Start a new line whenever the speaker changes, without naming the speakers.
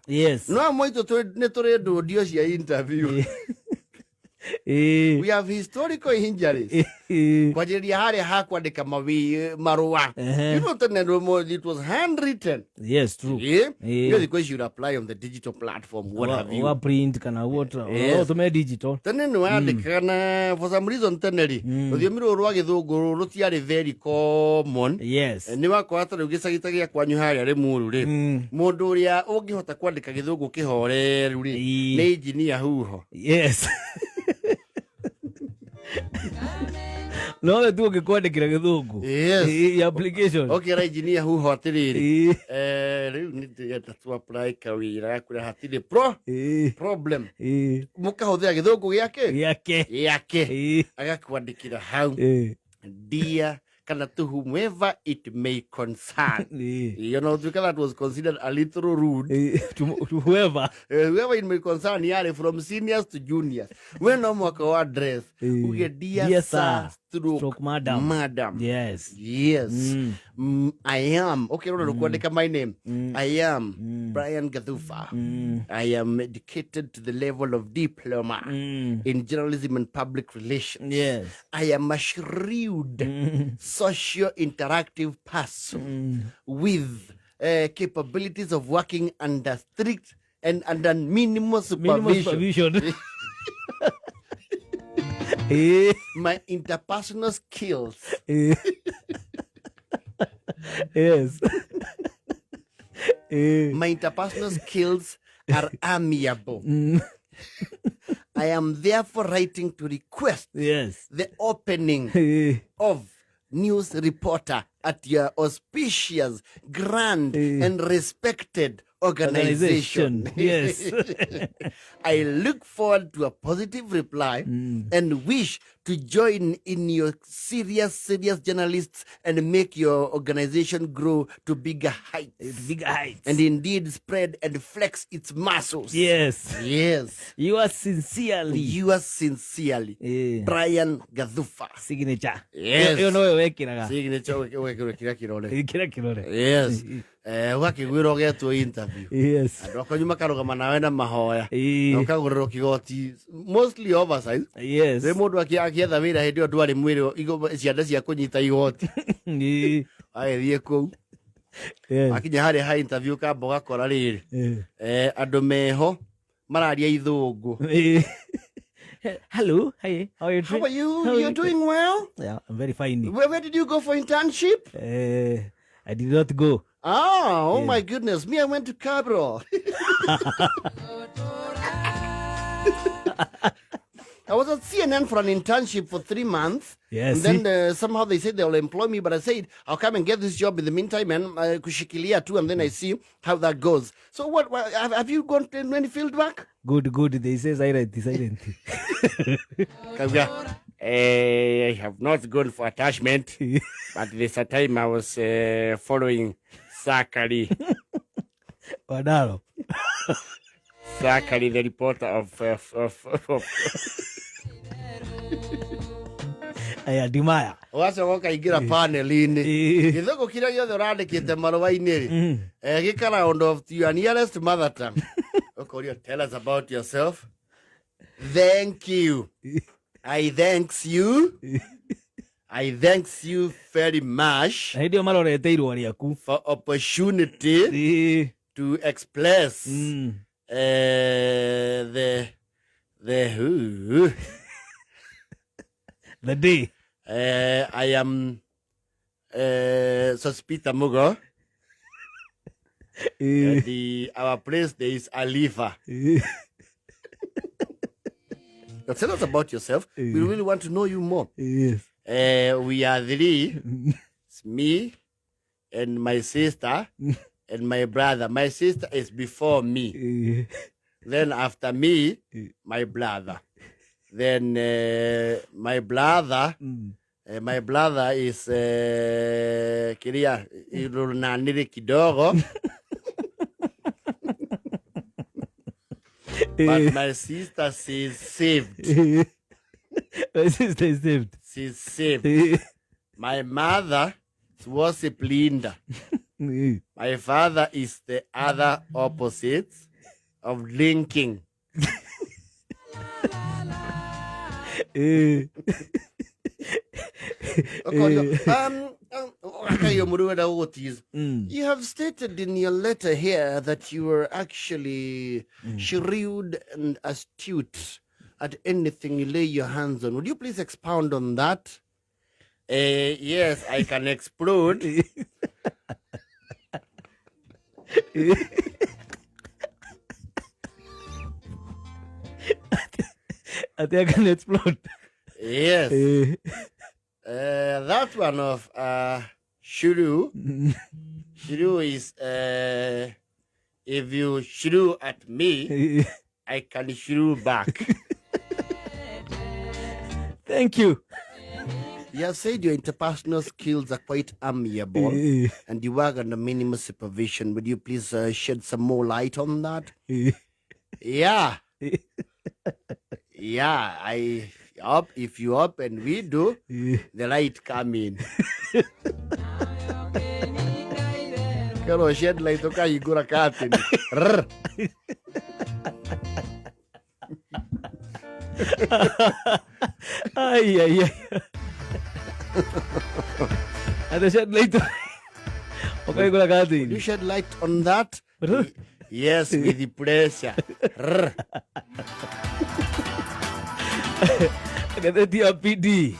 Yes.
No moito nĩtũrĩ ndio cia interview. We have historical injuries. Kwanjĩrĩria harĩa ha kwandĩka marũa. You know that it was handwritten.
Yes, true.
Yeah. You know, you apply on the digital platform. What have you?
What print kana what? Yes. To digital.
Tene nĩ wandĩkana for some reason teneri. Rũthiomi rũrũ rwa gĩthũngũ rũtiarĩ very common.
Yes.
Nĩ wakora ta rĩu gĩcagita gĩa kwanyu harĩa rĩmuru rĩ. Mũndũ ũrĩa ũngĩhota kwandĩka gĩthũngũ kĩhoreru rĩ nĩ engineer huho.
Yes. No tu ũngĩkwandĩkĩra gĩthũngũ.
Yes.
Application.
Okay, ra engineer huho atirĩrĩ. Rĩu nĩ tu apply kawĩra kũrĩa hatirĩ problem. Mũkahũthĩra gĩthũngũ gĩake. Agakwandĩkĩra hau. Dear kana to whomever it may concern. You know, that was considered a little rude.
To whoever.
Whoever it may concern, yeah, from seniors to juniors. When no more address, we get dear sir, stroke madam.
Yes.
I am. Okay, my name. I am Bee Gathuba. I am educated to the level of diploma in journalism and public relations.
Yes.
I am a shrewd, socio-interactive person with capabilities of working under strict and under minimal supervision. My interpersonal skills.
Yes.
My interpersonal skills are amiable. I am therefore writing to request the opening of news reporter at your auspicious, grand, and respected organization.
Yes.
I look forward to a positive reply and wish to join in your serious journalists and make your organization grow to bigger heights. And indeed spread and flex its muscles.
Yes. Yours sincerely,
Bee Gathuba.
Signature.
Yes.
You know wekiraga.
Signature wekira kirore.
Kira kirore.
Yes. Wakigwira ugetwo interview.
Yes.
Andũ akonyu makarũgama nawe na mahoya. Na ũkagũrĩrwo kĩgoti mostly oversize.
Yes.
Rĩ mũndũ akĩetha wĩra hĩndĩ ĩyo ndwarĩ mwĩrĩ cianda cia kũnyita igoti. Agĩthiĩ kũu. Akinya harĩa ha interview kamba ũgakora rĩrĩ. Andũ meho mararia ithũngũ.
Hello, hi, how are you doing?
How are you? You're doing well?
Yeah, I'm very fine.
Where did you go for internship?
I did not go.
Oh my goodness. Me, I went to Cabral. I was at CNN for an internship for 3 months.
Yes.
And then somehow they said they'll employ me, but I said, I'll come and get this job in the meantime and kushikilia too, and then I see how that goes. So what have you gone to any field work?
Good. They say silent.
I have not gone for attachment, but there's a time I was following Sakari.
Wadaro.
Sakari, the reporter of
Aya Dimaya.
Wacoka ingira panel-inĩ. Gĩthũngũ kĩrĩa gĩothe ũrandĩkĩte marũa-inĩ rĩ. Gĩka round of your nearest mother tongue. Ũkorio, tell us about yourself. Thank you. I thanks you. I thanks you very much.
Ndio marorete irũa rĩaku.
For opportunity to express
the day.
I am Sospita Mugo. Our place there is Alifa. Tell us about yourself. We really want to know you more.
Yes.
We are 3. It's me and my sister and my brother. My sister is before me. Then after me, my brother. Then my brother is Kiria Irunaniri Kidogo. But my sister is saved.
My sister is saved.
She's saved. My mother was a Linda. My father is the other opposite of drinking. You have stated in your letter here that you were actually shrewd and astute at anything you lay your hands on. Would you please expound on that? Yes, I can explode.
I think I can explode.
Yes. That one of shrew. Shrew is if you shrew at me, I can shrew back.
Thank you.
You have said your interpersonal skills are quite amiable and you work under minimal supervision. Would you please shed some more light on that? Yeah. Yeah, if you up and we do, the light come in. Kero shed light oka igura curtain.
Ay. Ada shed light. Okay, igura curtain.
You shed light on that? Yes, with the pressure.
Kata dia PD.